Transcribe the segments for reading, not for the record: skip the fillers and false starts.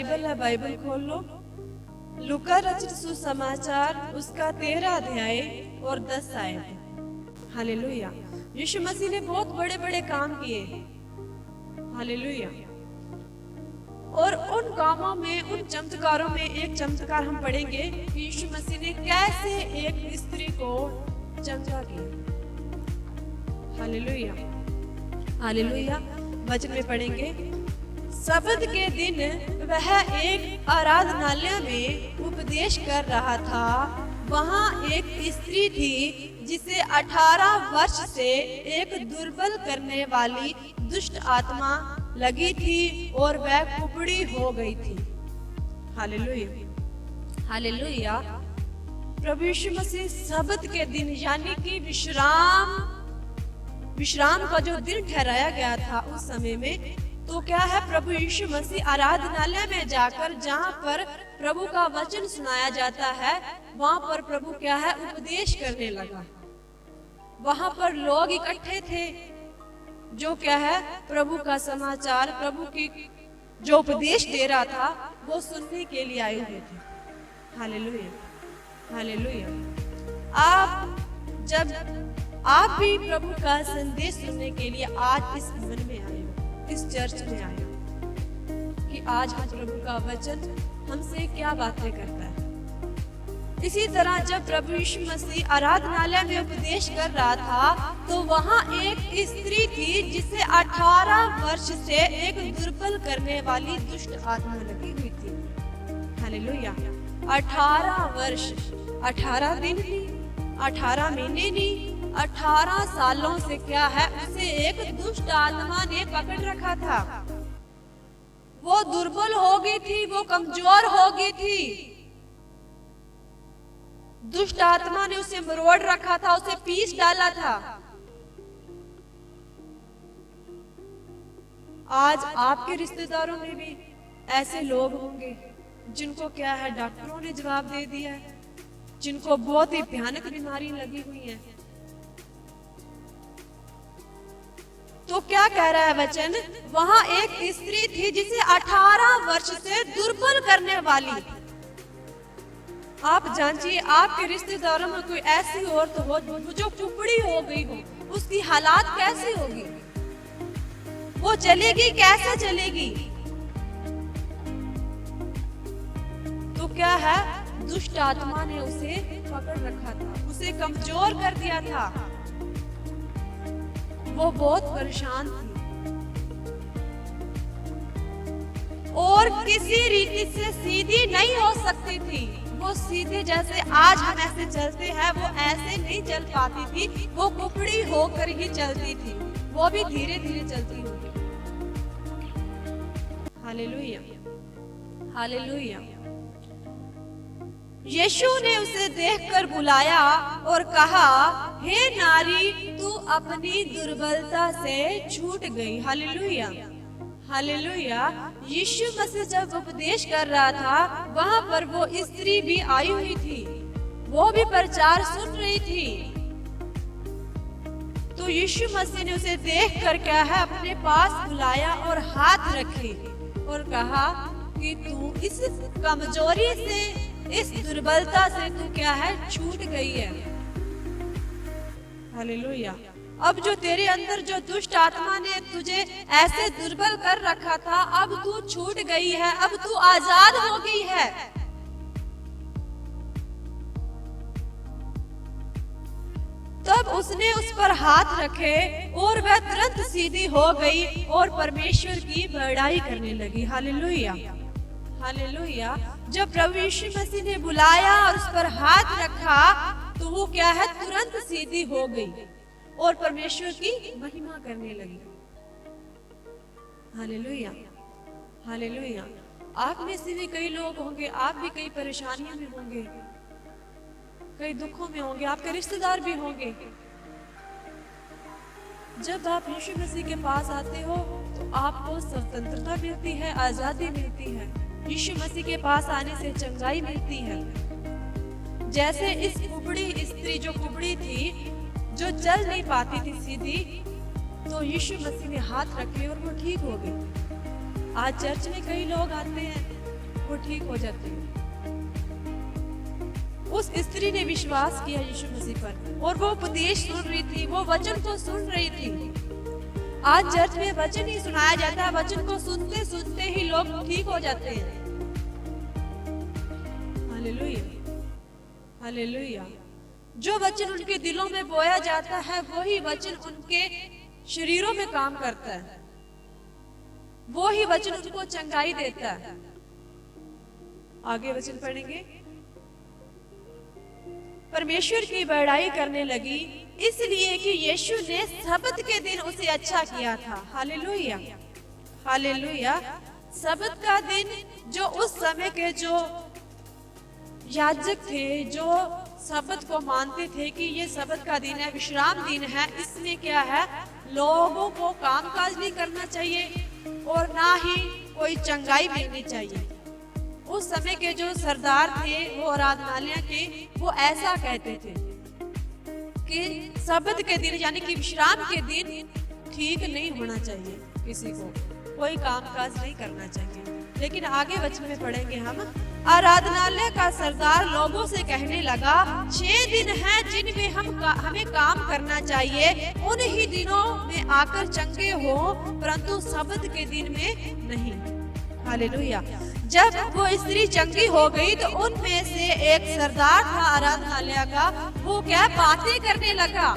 Bible है, Bible खोल लो। लूका रचित सुसमाचार उसका 13 अध्याय और 10 आयत। हालेलुया। यीशु मसीह ने बहुत बड़े बड़े काम किए। हालेलुया। और उन कामों में, उन चमत्कारों में एक चमत्कार हम पढ़ेंगे कि यीशु मसीह ने कैसे एक स्त्री को चंगा किया। Hallelujah, hallelujah. वचन में पढ़ेंगे, सब्त के दिन वह एक आराधनालय में उपदेश कर रहा था। वहां एक स्त्री थी जिसे 18 वर्ष से एक दुर्बल करने वाली दुष्ट आत्मा लगी थी और वह कुबड़ी हो गई थी। Hallelujah, hallelujah. प्रभु यीशु मसीह सब्त के दिन यानी कि विश्राम का जो दिन ठहराया गया था उस समय में, तो क्या है, प्रभु यीशु मसीह आराधनालय में जाकर, जहाँ पर प्रभु का वचन सुनाया जाता है, वहाँ पर प्रभु क्या है, उपदेश करने लगा। वहाँ पर लोग इकट्ठे थे जो क्या है, प्रभु का समाचार, प्रभु की जो उपदेश दे रहा था वो सुनने के लिए आए हुए थे। Hallelujah, hallelujah. आप भी प्रभु का संदेश सुनने के लिए आज इस भवन में आए हो, इस चर्च में आए हो, कि आज हम प्रभु का वचन हमसे क्या बातें करता है। इसी तरह जब प्रभु यीशु मसीह आराधनालय में उपदेश कर रहा था, तो वहाँ एक स्त्री थी जिसे 18 वर्ष से एक दुर्बल करने वाली दुष्ट आत्मा लगी हुई थी। हालेलुया। 18 वर्ष, 18 दिन नहीं, 18 महीने नहीं, 18 सालों से क्या है, उसे एक दुष्ट आत्मा ने पकड़ रखा था। वो दुर्बल हो गई थी, वो कमजोर हो गई थी। दुष्ट आत्मा ने उसे मरोड़ रखा था, उसे पीस डाला था। आज आपके रिश्तेदारों में भी ऐसे लोग होंगे जिनको क्या है, डॉक्टरों ने जवाब दे दिया है, जिनको बहुत ही भयानक बीमारी लगी हुई है। तो क्या कह रहा है वचन, वहां एक स्त्री थी जिसे 18 वर्ष से दुर्बल करने वाली। आप जांचिए, आपके रिश्तेदारों में कोई ऐसी औरत हो जो कुबड़ी हो गई हो, उसकी हालात कैसी होगी? वो चलेगी, कैसे चलेगी? तो क्या है, दुष्ट आत्मा ने उसे पकड़ रखा था, उसे कमजोर कर दिया था। वो बहुत परेशान थी और किसी रीति से सीधी नहीं हो सकती थी। वो सीधे जैसे आज हम ऐसे चलते हैं, वो ऐसे नहीं चल पाती थी। वो कुबड़ी होकर ही चलती थी, वो भी धीरे धीरे चलती होगी। Hallelujah, hallelujah. यीशु ने उसे देखकर बुलाया और कहा, हे नारी, तू अपनी दुर्बलता से छूट गई। Hallelujah, hallelujah. यीशु मसीह जब उपदेश कर रहा था, वहाँ पर वो स्त्री भी आई हुई थी, वो भी प्रचार सुन रही थी। तो यीशु मसीह ने उसे देखकर क्या है, अपने पास बुलाया और हाथ रखे और कहा कि तू इस कमजोरी से, इस दुर्बलता से तू क्या है, छूट गई है। हालेलुया। अब जो तेरे अंदर जो दुष्ट आत्मा ने तुझे ऐसे दुर्बल कर रखा था, अब तू छूट गई है, अब तू आजाद हो गई है। तब उसने उस पर हाथ रखे और वह तुरंत सीधी हो गई और परमेश्वर की बड़ाई करने लगी। Hallelujah, hallelujah. जब प्रभु यीशु मसीह ने बुलाया और उस पर हाथ रखा, तो वो क्या है, तुरंत सीधी हो गई और परमेश्वर की महिमा करने लगी। Hallelujah, hallelujah. आप में से भी कई लोग होंगे, आप भी कई परेशानियों में होंगे, कई दुखों में होंगे, आपके रिश्तेदार भी होंगे। जब आप यीशु मसीह के पास आते हो तो आपको स्वतंत्रता मिलती है, आजादी मिलती है। यीशु मसीह के पास आने से चंगाई मिलती है। जैसे इस कुबड़ी स्त्री, जो कुबड़ी थी, जो चल नहीं पाती थी सीधी, तो यीशु मसीह ने हाथ रखे और वो ठीक हो गई। आज चर्च में कई लोग आते हैं, वो ठीक हो जाती है। उस स्त्री ने विश्वास किया यीशु मसीह पर और वो उपदेश सुन रही थी, वो वचन को सुन रही थी। आज चर्च में वचन ही सुनाया जाता है, वचन को सुनते सुनते ही लोग ठीक हो जाते हैं। Hallelujah, hallelujah. जो वचन उनके दिलों में बोया जाता है वही वचन उनके शरीरों में काम करता है, वो ही वचन उनको चंगाई देता है। आगे वचन पढ़ेंगे। परमेश्वर की बड़ाई करने लगी इसलिए कि यीशु ने सब्त के दिन उसे अच्छा किया था। Hallelujah, hallelujah. सब्त का दिन जो उस समय के जो याजक थे, जो सब्त को मानते थे कि ये सब्त का दिन है, विश्राम दिन है, इसमें क्या है, लोगों को कामकाज नहीं करना चाहिए और ना ही कोई चंगाई मिलनी चाहिए। उस समय के जो सरदार थे, वो आराधनालय के, वो ऐसा कहते थे कि सब्त के दिन यानी कि विश्राम के दिन ठीक नहीं होना चाहिए, किसी को कोई कामकाज नहीं करना चाहिए। लेकिन आगे वचन में पढ़ेंगे हम। आराधनालय का सरदार लोगों से कहने लगा, 6 दिन हैं जिनमें हमें काम करना चाहिए, उन ही दिनों में आकर चंगे हो, परंतु सब्त के दिन में नहीं। हालेलुया। जब वो स्त्री चंगी हो गई तो उनमें से एक सरदार था आराधनालय का, वो क्या बातें करने लगा।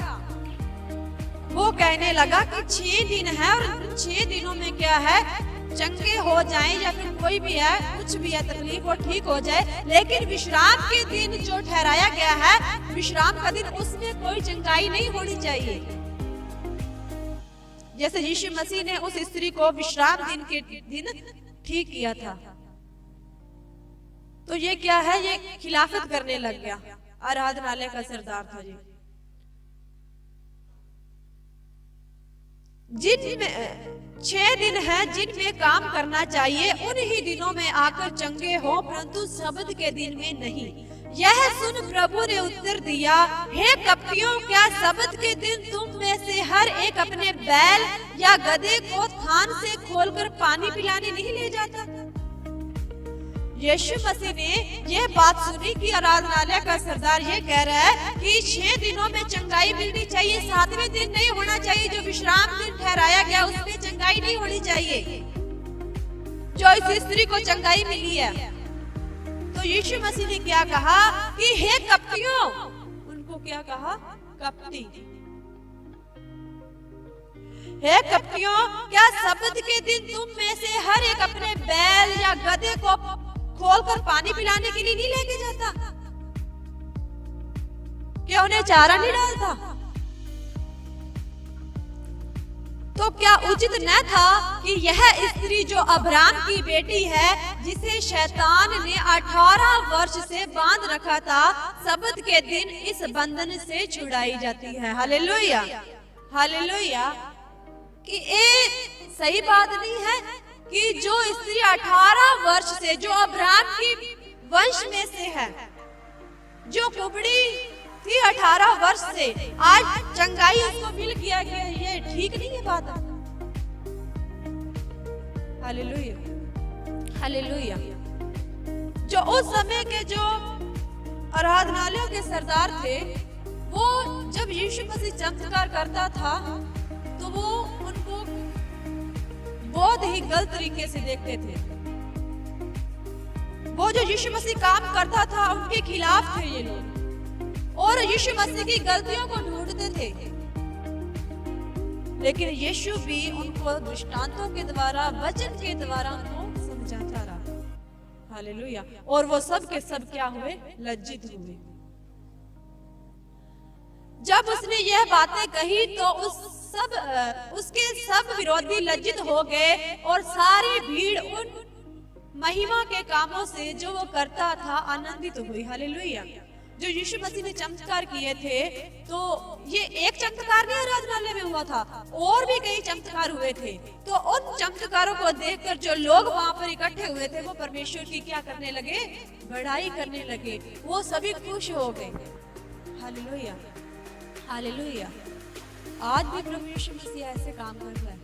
वो कहने लगा कि 6 दिन है और 6 दिनों में क्या है, चंगे हो जाएं या फिर कोई भी है, कुछ भी है तकलीफ वो ठीक हो जाए, लेकिन विश्राम के दिन जो ठहराया गया है, विश्राम का दिन, उसमें कोई चंगाई नहीं होनी चाहिए। जैसे यीशु मसीह ने उस स्त्री को विश्राम दिन के दिन ठीक किया था, तो ये क्या है, ये खिलाफत करने लग गया। आराधनालय का सरदार था जी। जिनमें 6 दिन है जिनमें काम करना चाहिए, उन ही दिनों में आकर चंगे हो, परंतु सब्त के दिन में नहीं। यह सुन प्रभु ने उत्तर दिया, हे कपटियों, क्या सब्त के दिन तुम में से हर एक अपने बैल या गधे को थान से खोलकर पानी पिलाने नहीं ले जाता? यीशु मसीह ने यह बात सुनी कि आराधनालय का सरदार ये कह रहा है कि 6 दिनों में चंगाई मिलनी चाहिए, 7वें दिन नहीं होना चाहिए। जो विश्राम दिन ठहराया गया उसमें चंगाई नहीं होनी चाहिए। जो इस स्त्री को चंगाई मिली है, तो यीशु मसीह ने क्या कहा कि हे कपटियों, उनको क्या कहा, कपटी। हे कपटियों, क्या सब्त के दिन तुम में से हर एक अपने बैल या गधे को खोलकर पानी पिलाने के लिए नहीं लेके जाता? क्या उन्हें चारा नहीं डालता? तो क्या उचित न था कि यह स्त्री जो अब्राहम की बेटी है, जिसे शैतान ने 18 वर्ष से बांध रखा था, सब्त के दिन इस बंधन से छुड़ाई जाती है। Hallelujah, hallelujah. कि ये सही बात नहीं है कि जो स्त्री 18 वर्ष से, जो अब्राहम की वंश में से है, जो कुबड़ी थी 18 वर्ष से, आज चंगाई उसको मिल गया, ये ठीक नहीं है बात। Hallelujah, hallelujah. जो उस समय के जो आराधनालयों के सरदार थे, वो जब यीशु मसीह चमत्कार करता था तो वो उनको बहुत ही गलत तरीके से देखते थे। वो जो यीशु मसीह काम करता था उनके खिलाफ थे ये लोग, और यीशु मसीह की गलतियों को ढूंढते थे। लेकिन यीशु भी उनको दृष्टांतों के द्वारा, वचन के द्वारा उनको समझाता रहा। हालेलुया। और वो सब के सब क्या हुए, लज्जित हुए। जब उसने यह बातें कही तो उसके सब विरोधी लज्जित हो गए और सारी भीड़ उन महिमा के कामों से जो वो करता था आनंदित हुई। हालेलुया। जो यीशु मसीह ने चमत्कार किए थे, तो ये एक चमत्कार नहीं आराधनालय में हुआ था, और भी कई चमत्कार हुए थे। तो उन चमत्कारों को देखकर जो लोग वहां पर इकट्ठे हुए थे, वो परमेश्वर की क्या करने लगे, बड़ाई करने लगे। वो सभी खुश हो गए। Hallelujah, hallelujah. आज भी प्रभु यीशु मसीह ऐसे काम कर रहा है।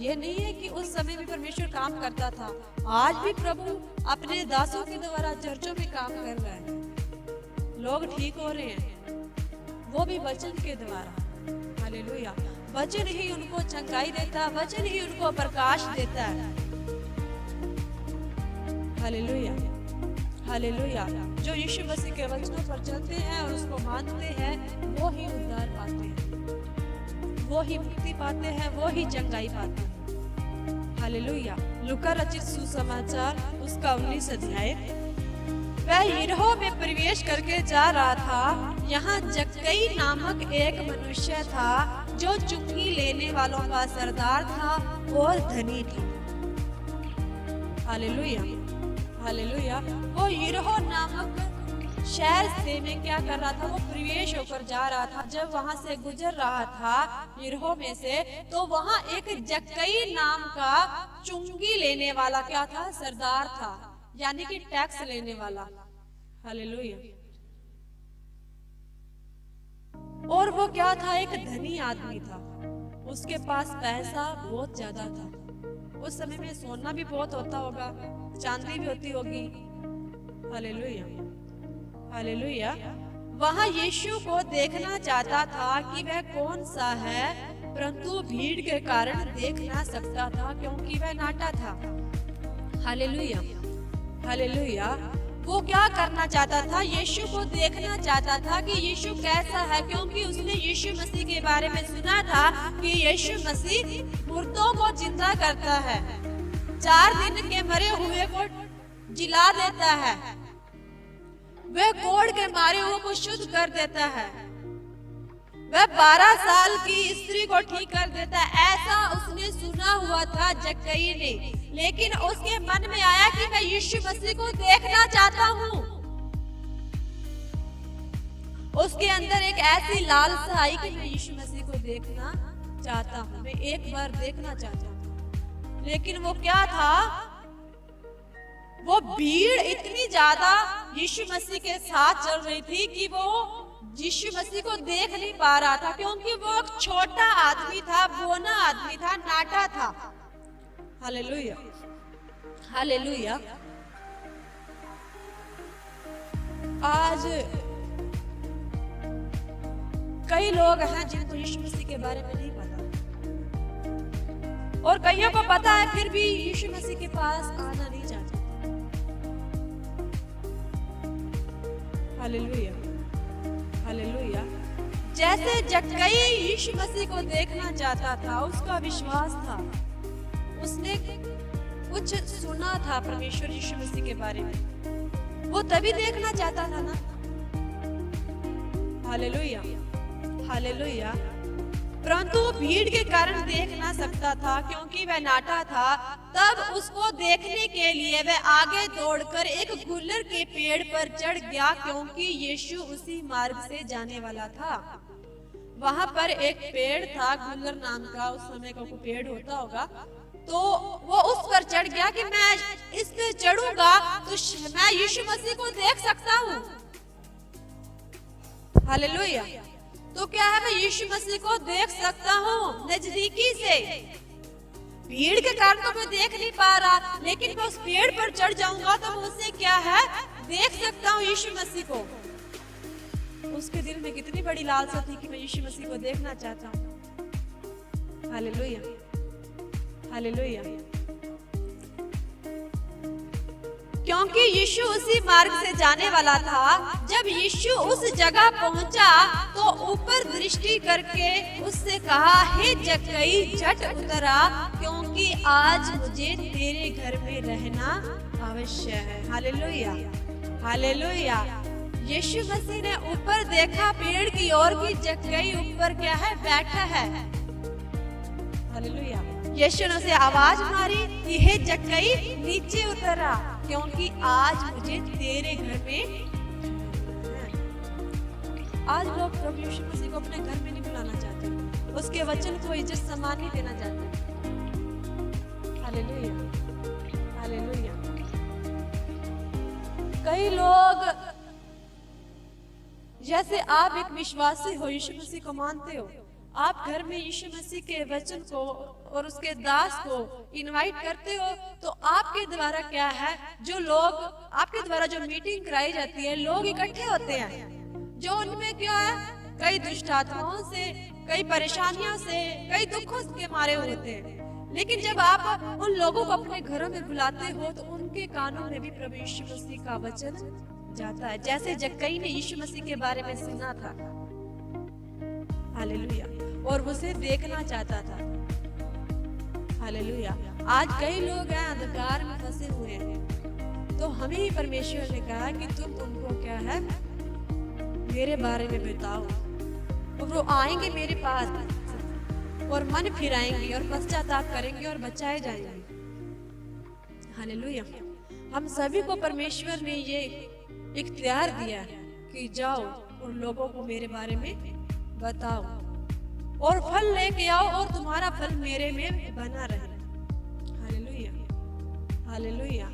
ये नहीं है कि उस समय भी परमेश्वर काम करता था, आज भी प्रभु अपने दासों के द्वारा चर्चों में काम कर रहा है। लोग ठीक हो रहे हैं, वो भी वचन के द्वारा। हालेलुया। वचन ही उनको चंगाई देता, वचन ही उनको प्रकाश देता है। Hallelujah, hallelujah. जो यीशु मसीह के वचनों पर चलते हैं और उसको मानते हैं, वो ही उद्धार पाते हैं, वो ही मुक्ति पाते हैं, वो ही चंगाई पाते हैं। हालेलुया। लूका रचित सुसमाचार उसका 19 अध्याय। वह यरीहो में प्रवेश करके जा रहा था। यहाँ जक्कई नामक एक मनुष्य था जो चुंगी लेने वालों का सरदार था और धनी था। Hallelujah, hallelujah. वो यरीहो नामक शहर से में क्या कर रहा था, वो प्रवेश होकर जा रहा था। जब वहां से गुजर रहा था यरीहो में से, तो वहां एक जक्कई नाम का चुंगी लेने वाला क्या था, सरदार था, यानी कि टैक्स लेने वाला। हालेलुया। और वो क्या था, एक धनी आदमी था, उसके पास पैसा बहुत ज्यादा था। उस समय में सोना भी बहुत होता होगा, चांदी भी होती होगी। Hallelujah, hallelujah. वहां यीशु को देखना चाहता था कि वह कौन सा है, परंतु भीड़ के कारण देख ना सकता था क्योंकि वह नाटा था। Hallelujah, hallelujah. वो क्या करना चाहता था, यीशु को देखना चाहता था कि यीशु कैसा है, क्योंकि उसने यीशु मसीह के बारे में सुना था कि यीशु मसीह मुर्दों को जिंदा करता है, 4 दिन के मरे हुए को जिला देता है, वह कोढ़ के मारे हुए को शुद्ध कर देता है, वह 12 साल की स्त्री को ठीक कर देता है। ऐसा उसने सुना हुआ था जक्कई ने, लेकिन उसके मन में आया कि मैं यीशु मसीह को देखना चाहता हूँ। उसके अंदर एक ऐसी लालसा आई कि मैं यीशु मसीह को देखना चाहता हूँ, मैं एक बार देखना चाहता हूँ। लेकिन वो क्या था, वो भीड़ इतनी ज्यादा यीशु मसीह के साथ चल रही थी कि वो यीशु मसीह को देख नहीं पा रहा था, क्योंकि वो एक छोटा आदमी था, बोना आदमी था, नाटा था। Hallelujah, hallelujah. आज कई लोग हैं जिनको यीशु मसीह के बारे में नहीं पता, और कईयों को पता है फिर भी यीशु मसीह के पास आना नहीं चाहते। Hallelujah, hallelujah. जैसे जक्कई यीशु मसीह को देखना चाहता था, उसका विश्वास था, उसने कुछ सुना था परमेश्वर यीशु मसीह के बारे में, वो तभी देखना चाहता था ना। Hallelujah, hallelujah. परंतु भीड़ के कारण देख ना सकता था क्योंकि वह नाटा था। तब उसको देखने के लिए वह आगे दौड़कर एक गुलर के पेड़ पर चढ़ गया, क्योंकि यीशु उसी मार्ग से जाने वाला था। वहां पर एक पेड़ था, गुलर नाम का, उस समय का कोई पेड़ होता होगा, तो वो उस पर चढ़ गया कि मैं इस पे चढ़ूंगा तो मैं यीशु मसीह को देख सकता हूँ। हालेलुया। तो क्या है, मैं यीशु मसीह को देख सकता हूँ नजदीकी से। भीड़ के कारण तो मैं देख नहीं पा रहा, लेकिन मैं उस पेड़ पर चढ़ जाऊंगा तो मैं उससे क्या है, देख सकता हूँ यीशु मसीह को। उसके दिल में कितनी बड़ी लालसा थी कि मैं यीशु मसीह को देखना चाहता हूँ। Hallelujah, hallelujah. क्योंकि यीशु उसी मार्ग से जाने वाला था। जब यीशु उस जगह पहुंचा तो ऊपर दृष्टि करके उससे कहा, हे जक्कई झट उतर आ, क्योंकि आज मुझे तेरे घर में रहना अवश्य है। Hallelujah, hallelujah. यीशु मसीह ने ऊपर देखा पेड़ की ओर की जक्कई ऊपर क्या है, बैठा है। हालेलुया। यीशु ने उसे आवाज मारी कि हे जक्कई नीचे उतर आ, क्योंकि आज मुझे तेरे घर में। आज लोग प्रभु यीशु मसीह को अपने घर में नहीं बुलाना चाहते, उसके वचन को इज्जत सम्मान नहीं देना चाहते। Hallelujah, hallelujah. कई लोग, जैसे आप एक विश्वासी हो, यीशु मसीह को मानते हो, आप घर में यीशु मसीह के वचन को और उसके दास को इनवाइट करते हो, तो आपके द्वारा क्या है, जो लोग आपके द्वारा जो मीटिंग कराई जाती है, लोग इकट्ठे होते हैं जो उनमें क्या है, कई दुष्ट आत्माओं से, कई परेशानियों से, कई दुखों के मारे होते हैं। लेकिन जब आप उन लोगों को अपने घरों में बुलाते हो तो उनके कानों में भी प्रभु यीशु मसीह का वचन जाता है। जैसे जक्कई ने यीशु मसीह के बारे में सुना था, हालेलुया, और उसे देखना चाहता था, हालेलुया। आज कई लोग हैं अंधकार में फंसे हुए हैं, तो हमें ही परमेश्वर ने कहा कि तुम उनको क्या है, मेरे बारे में बताओ, और वो आएंगे मेरे पास और मन फिराएंगे और पश्चाताप करेंगे और बचाए जाएंगे, हालेलुया। हम सभी को परमेश्वर ने ये इख्तियार दिया कि जाओ उन लोगों को मेरे बारे में बताओ और फल लेके आओ और तुम्हारा फल मेरे में बना रहे, हालेलुया, हालेलुया।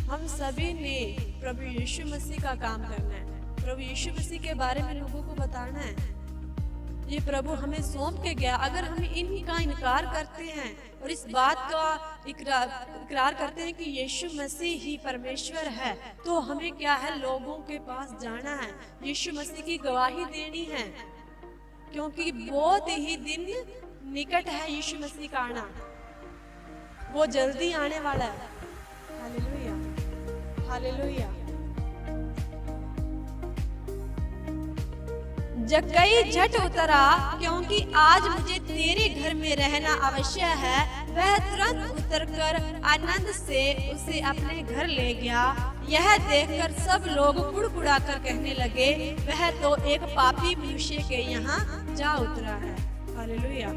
हम सभी ने प्रभु यीशु मसीह का काम करना है, प्रभु यीशु मसीह के बारे में लोगों को बताना है। ये प्रभु हमें सौंप के गया। अगर हम इनका इनकार करते हैं और इस बात का इकरार करते हैं कि यीशु मसीह ही परमेश्वर है, तो हमें क्या है, लोगों के पास जाना है, यीशु मसीह की गवाही देनी है, क्योंकि बहुत ही दिन निकट है यीशु मसीह का आना, वो जल्दी आने वाला है, हालेलुया, हालेलुया। जक्कई झट उतरा, क्योंकि आज मुझे तेरे घर में रहना अवश्य है। वह तुरंत उतरकर आनंद से उसे अपने घर ले गया। यह देखकर सब लोग कुड़कुड़ाकर कहने लगे, वह तो एक पापी मनुष्य के यहाँ जा उतरा है, हालेलुया।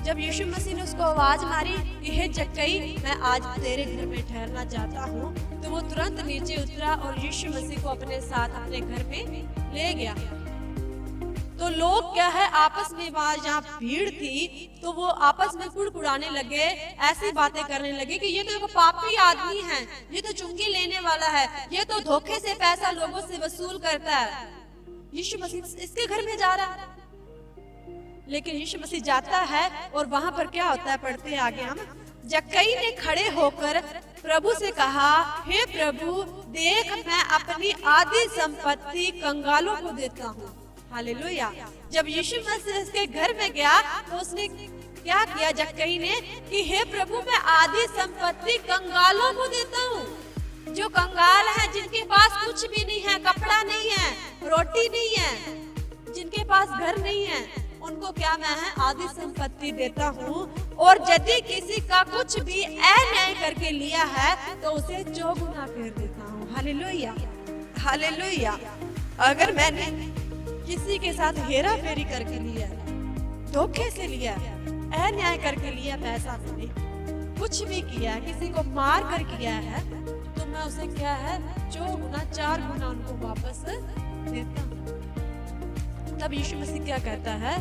जब यीशु मसीह ने उसको आवाज मारी कि हे जक्कई, मैं आज तेरे घर में ठहरना चाहता हूँ, तो वो तुरंत नीचे उतरा और यीशु मसीह को अपने साथ अपने घर में ले गया। तो लोग क्या है, आपस में वहां जहाँ भीड़ थी, तो वो आपस में कुड़कुड़ाने लगे, ऐसी बातें करने लगे कि ये तो एक पापी आदमी है, ये तो चुंगी लेने वाला है, ये तो धोखे से पैसा लोगों से वसूल करता है, यीशु मसीह इसके घर में जा रहा है। लेकिन यीशु मसीह जाता है और वहां पर क्या होता है, पढ़ते हैं आगे हम। जक्कई ने खड़े होकर प्रभु से कहा, हे प्रभु, देख मैं अपनी आधी संपत्ति कंगालों को देता हूँ, हालेलुया। जब यीशु मसीह उसके घर में गया तो उसने क्या किया जक्कई ने कि हे प्रभु, मैं आधी संपत्ति कंगालों को देता हूँ। जो कंगाल है, जिनके पास कुछ भी नहीं है, कपड़ा नहीं है, रोटी नहीं है, जिनके पास घर नहीं है, उनको क्या मैं है आधी संपत्ति देता हूँ। और यदि किसी का कुछ भी अन्याय करके लिया है तो उसे चौगुना कर देता हूँ, हालेलुया, हालेलुया। अगर मैंने किसी के साथ हेरा फेरी करके लिया है, धोखे से लिया है, अन्याय करके लिया, पैसा मैंने कुछ भी किया है, किसी को मार कर किया है, तो मैं उसे क्या है, चौगुना, 4 गुना उनको वापस देता हूँ। तब यीशु मसीह क्या कहता है,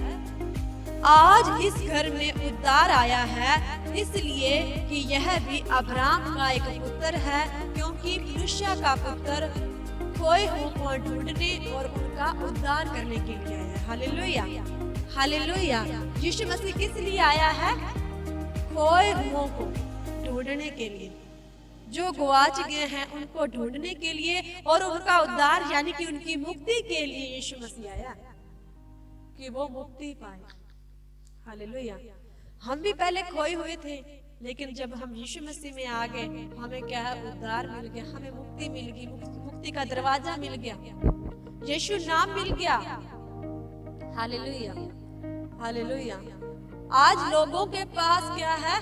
आज इस घर में उद्धार आया है, इसलिए कि यह भी अब्राहम का एक पुत्र है, क्योंकि मनुष्य का पुत्र खोए हुओं को ढूंढने और उनका उद्धार करने के लिए आया है, हालेलुया, हालेलुया। यीशु मसीह किस लिए आया है? खोए हुओं को ढूंढने के लिए, जो गुआच गए हैं उनको ढूंढने के लिए और उनका उद्धार यानी कि उनकी मुक्ति के लिए यीशु मसीह आया कि वो मुक्ति पाए, हालेलुया। हम भी पहले खोए हुए थे, लेकिन जब हम यीशु मसीह में आ गए, हमें क्या है, उद्धार मिल गया, हमें मुक्ति मिल गई, मुक्ति का दरवाजा मिल गया, यीशु नाम मिल गया, हालेलुया, हालेलुया। आज लोगों के पास क्या है,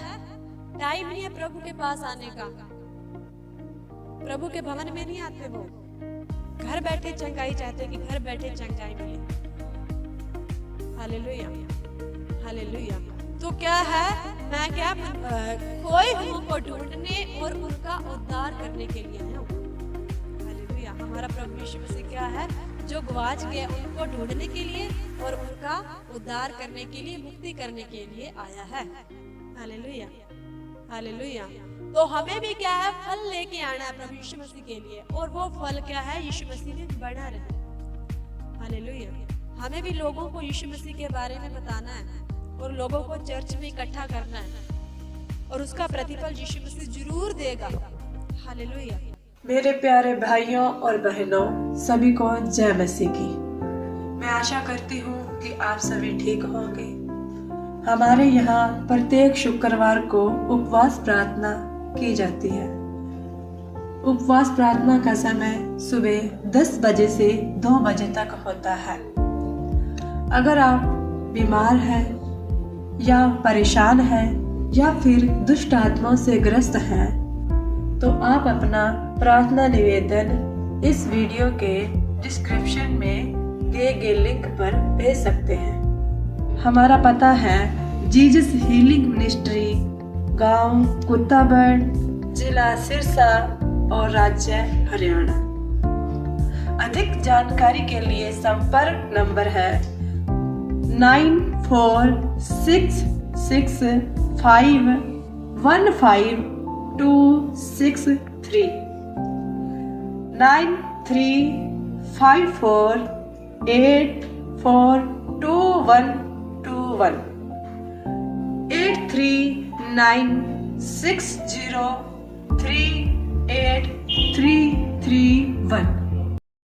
टाइम नहीं है प्रभु के पास आने का, प्रभु के भवन में नहीं आते, वो घर बैठे चंगाई चाहते कि घर बैठे चंगाई मिले, हालेलुया, हालेलुया। तो क्या है, मैं क्या खोए हुओं को ढूंढने और उनका उद्धार करने के लिए हूँ, हालेलुया। हमारा प्रभु यीशु मसीह क्या है, जो गुआच गए उनको ढूंढने के लिए और उनका उद्धार करने के लिए, मुक्ति करने के लिए आया है, हालेलुया, हालेलुया। तो हमें भी क्या है, फल लेके आना है प्रभु यीशु मसीह के लिए, और वो फल क्या है, यीशु मसीह में बना रहे, हालेलुया, हमें भी लोगों को यीशु मसीह के बारे में बताना है और लोगों को चर्च में इकट्ठा करना है और उसका प्रतिफल यीशु मसीह जरूर देगा। हालेलुया। मेरे प्यारे भाइयों और बहनों, सभी को जय मसीह की। मैं आशा करती हूँ कि आप सभी ठीक होंगे। हमारे यहाँ प्रत्येक शुक्रवार को उपवास प्रार्थना की जाती है। उपवास प्रार्थना का समय सुबह 10 बजे से 2 बजे तक होता है। अगर आप बीमार हैं या परेशान हैं या फिर दुष्ट आत्माओं से ग्रस्त हैं तो आप अपना प्रार्थना निवेदन इस वीडियो के डिस्क्रिप्शन में दिए गए लिंक पर भेज सकते हैं। हमारा पता है जीसस हीलिंग मिनिस्ट्री, गांव कुत्ताबड़, जिला सिरसा और राज्य हरियाणा। अधिक जानकारी के लिए संपर्क नंबर है 9465155263 9354842121 8396038331।